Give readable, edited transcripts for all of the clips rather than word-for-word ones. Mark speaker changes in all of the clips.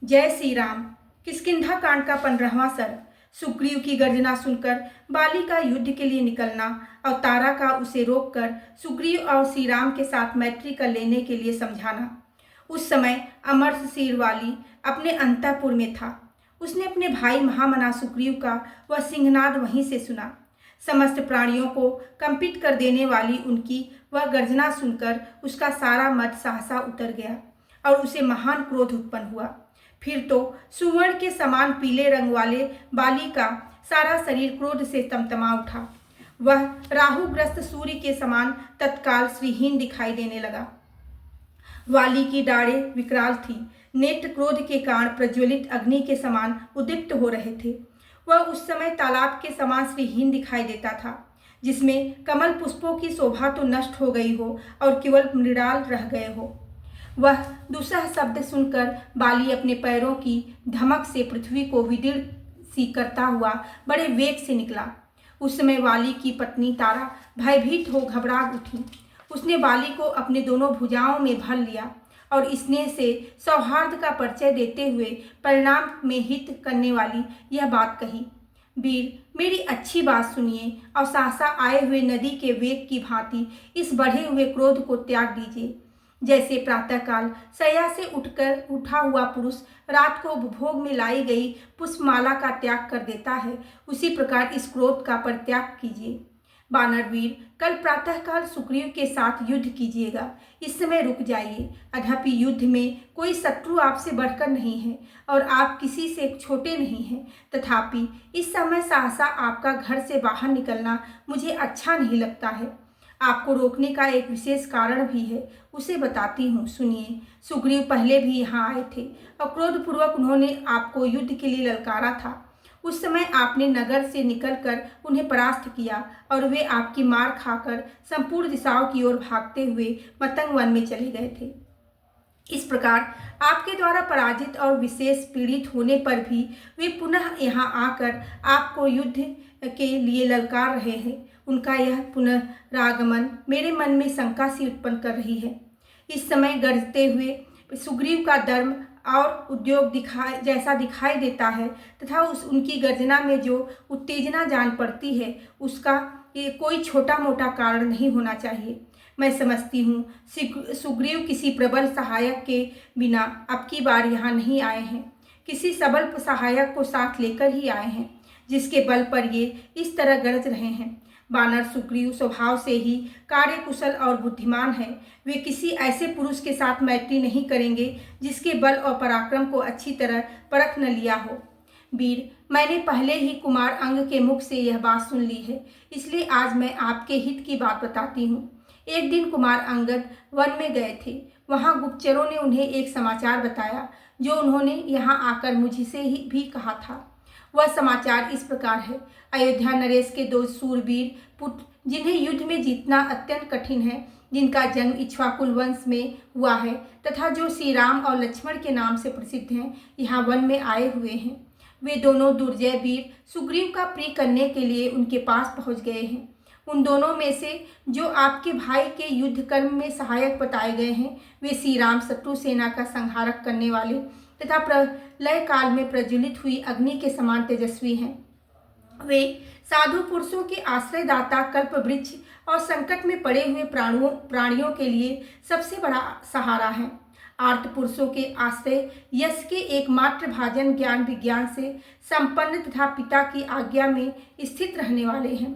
Speaker 1: जय श्री राम। किष्किंधा कांड का 15वां सर्ग। सुग्रीव की गर्जना सुनकर बाली का युद्ध के लिए निकलना और तारा का उसे रोककर सुग्रीव और श्री राम के साथ मैत्री कर लेने के लिए समझाना। उस समय अमरशीर वाली अपने अंतःपुर में था। उसने अपने भाई महामना सुग्रीव का वह सिंहनाद वहीं से सुना। समस्त प्राणियों को कंपित कर देने वाली उनकी वह गर्जना सुनकर उसका सारा मद सहसा उतर गया और उसे महान क्रोध उत्पन्न हुआ। फिर तो सुवर्ण के समान पीले रंग वाले बाली का सारा शरीर क्रोध से तमतमा उठा। वह राहुग्रस्त सूर्य के समान तत्काल श्रीहीन दिखाई देने लगा। वाली की दाढ़ें विकराल थी, नेत्र क्रोध के कारण प्रज्वलित अग्नि के समान उद्दीप्त हो रहे थे। वह उस समय तालाब के समान श्रीहीन दिखाई देता था, जिसमें कमल पुष्पों की शोभा तो नष्ट हो गई हो और केवल मृणाल रह गए हो। वह दूसरा शब्द सुनकर बाली अपने पैरों की धमक से पृथ्वी को विदीर्ण सी करता हुआ बड़े वेग से निकला। उस समय वाली की पत्नी तारा भयभीत हो घबरा उठी। उसने बाली को अपने दोनों भुजाओं में भर लिया और स्नेह से सौहार्द का परिचय देते हुए परिणाम में हित करने वाली यह बात कही, वीर, मेरी अच्छी बात सुनिए और सहसा आए हुए नदी के वेग की भांति इस बढ़े हुए क्रोध को त्याग दीजिए। जैसे प्रातःकाल शैया से उठा हुआ पुरुष रात को उपभोग में लाई गई पुष्पमाला का त्याग कर देता है, उसी प्रकार इस क्रोध का परित्याग कीजिए। वानरवीर, कल प्रातःकाल सुग्रीव के साथ युद्ध कीजिएगा। इस समय रुक जाइए। अद्यापि युद्ध में कोई शत्रु आपसे बढ़कर नहीं है और आप किसी से छोटे नहीं हैं। तथापि इस समय सहसा आपका घर से बाहर निकलना मुझे अच्छा नहीं लगता है। आपको रोकने का एक विशेष कारण भी है, उसे बताती हूँ, सुनिए। सुग्रीव पहले भी यहाँ आए थे और क्रोधपूर्वक उन्होंने आपको युद्ध के लिए ललकारा था। उस समय आपने नगर से निकलकर उन्हें परास्त किया और वे आपकी मार खाकर संपूर्ण दिशाओं की ओर भागते हुए मतंग वन में चले गए थे। इस प्रकार आपके द्वारा पराजित और विशेष पीड़ित होने पर भी वे पुनः यहाँ आकर आपको युद्ध के लिए ललकार रहे हैं। उनका यह पुनरागमन मेरे मन में शंका सी उत्पन्न कर रही है। इस समय गरजते हुए सुग्रीव का धर्म और उद्योग जैसा दिखाई देता है तथा उनकी गर्जना में जो उत्तेजना जान पड़ती है, उसका ये कोई छोटा मोटा कारण नहीं होना चाहिए। मैं समझती हूँ सुग्रीव किसी प्रबल सहायक के बिना अब की बार यहाँ नहीं आए हैं। किसी सबल सहायक को साथ लेकर ही आए हैं, जिसके बल पर ये इस तरह गरज रहे हैं। वानर सुग्रीव स्वभाव से ही कार्यकुशल और बुद्धिमान है। वे किसी ऐसे पुरुष के साथ मैत्री नहीं करेंगे जिसके बल और पराक्रम को अच्छी तरह परख न लिया हो। वीर, मैंने पहले ही कुमार अंग के मुख से यह बात सुन ली है, इसलिए आज मैं आपके हित की बात बताती हूँ। एक दिन कुमार अंगद वन में गए थे। वहाँ गुप्तचरों ने उन्हें एक समाचार बताया जो उन्होंने यहाँ आकर मुझसे ही भी कहा था। वह समाचार इस प्रकार है। अयोध्या नरेश के 2 शूरवीर पुत्र, जिन्हें युद्ध में जीतना अत्यंत कठिन है, जिनका जन्म इक्ष्वाकुल वंश में हुआ है तथा जो श्री राम और लक्ष्मण के नाम से प्रसिद्ध हैं, यहाँ वन में आए हुए हैं। वे दोनों दुर्जय वीर सुग्रीव का प्रिय करने के लिए उनके पास पहुँच गए हैं। उन दोनों में से जो आपके भाई के युद्ध कर्म में सहायक बताए गए हैं, वे श्री राम शत्रु सेना का संहारक करने वाले तथा प्रलय काल में प्रज्वलित हुई अग्नि के समान तेजस्वी हैं। वे साधु पुरुषों के आश्रयदाता, कल्प वृक्ष और संकट में पड़े हुए प्राणियों के लिए सबसे बड़ा सहारा हैं। आर्त पुरुषों के आश्रय, यश के एकमात्र भाजन, ज्ञान विज्ञान से संपन्न तथा पिता की आज्ञा में स्थित रहने वाले हैं।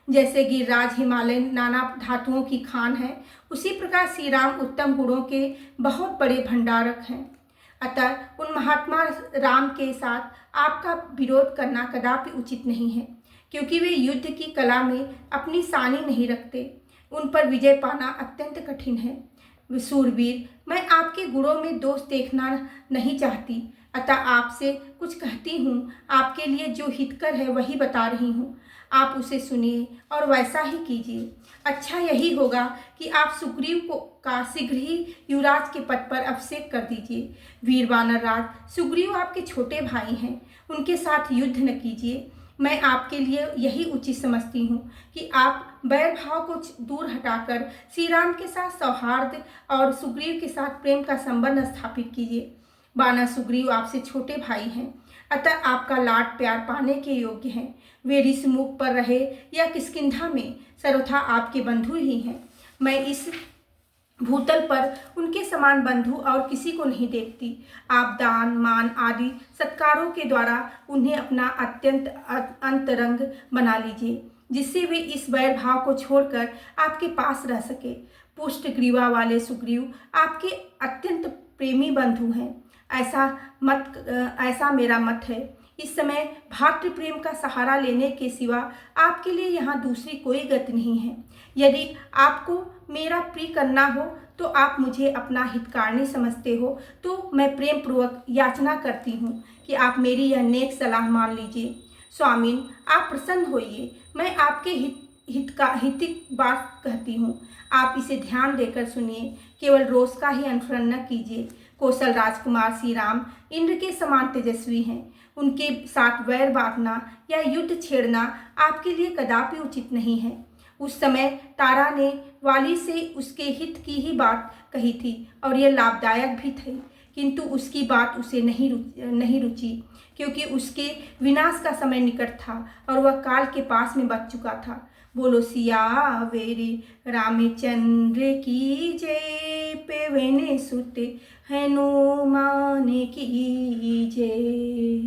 Speaker 1: जैसे गिरिराज हिमालय नाना धातुओं की खान है, उसी प्रकार श्री राम उत्तम गुणों के बहुत बड़े भंडारक हैं। अतः उन महात्मा राम के साथ आपका विरोध करना कदापि उचित नहीं है, क्योंकि वे युद्ध की कला में अपनी सानी नहीं रखते। उन पर विजय पाना अत्यंत कठिन है। सूरवीर, मैं आपके गुणों में दोष देखना नहीं चाहती, अतः आपसे कुछ कहती हूँ। आपके लिए जो हितकर है वही बता रही हूँ। आप उसे सुनिए और वैसा ही कीजिए। अच्छा यही होगा कि आप सुग्रीव का शीघ्र ही युवराज के पद पर अभिषेक कर दीजिए। वीर वानर राज, सुग्रीव आपके छोटे भाई हैं, उनके साथ युद्ध न कीजिए। मैं आपके लिए यही उचित समझती हूँ कि आप बैर भाव को दूर हटाकर श्री राम के साथ सौहार्द और सुग्रीव के साथ प्रेम का संबंध स्थापित कीजिए। बानर सुग्रीव आपसे छोटे भाई हैं, अतः आपका लाड प्यार पाने के योग्य हैं। वे ऋषमुख पर रहे या किष्किंधा में सर्वथा आपके बंधु ही हैं। मैं इस भूतल पर उनके समान बंधु और किसी को नहीं देखती। आप दान मान आदि सत्कारों के द्वारा उन्हें अपना अत्यंत अंतरंग बना लीजिए, जिससे वे इस वैर भाव को छोड़कर आपके पास रह सके। पुष्ट ग्रीवा वाले सुग्रीव आपके अत्यंत प्रेमी बंधु हैं, ऐसा मेरा मत है। इस समय भातृ प्रेम का सहारा लेने के सिवा आपके लिए यहाँ दूसरी कोई गति नहीं है। यदि आपको मेरा प्रिय करना हो तो आप मुझे अपना हितकारिणी समझते हो तो मैं प्रेम पूर्वक याचना करती हूँ कि आप मेरी यह नेक सलाह मान लीजिए। स्वामीन, आप प्रसन्न होइए, मैं आपके हितिक बात कहती हूँ, आप इसे ध्यान देकर सुनिए, केवल रोष का ही अनुसरण न कीजिए। कौशल राजकुमार श्री राम इंद्र के समान तेजस्वी हैं, उनके साथ वैर बांटना या युद्ध छेड़ना आपके लिए कदापि उचित नहीं है। उस समय तारा ने वाली से उसके हित की ही बात कही थी और यह लाभदायक भी थी, किंतु उसकी बात उसे नहीं रुची, क्योंकि उसके विनाश का समय निकट था और वह काल के पास में बच चुका था। बोलो सियावेरी रामचंद्र की जय, पवन सुत हनुमान की जय।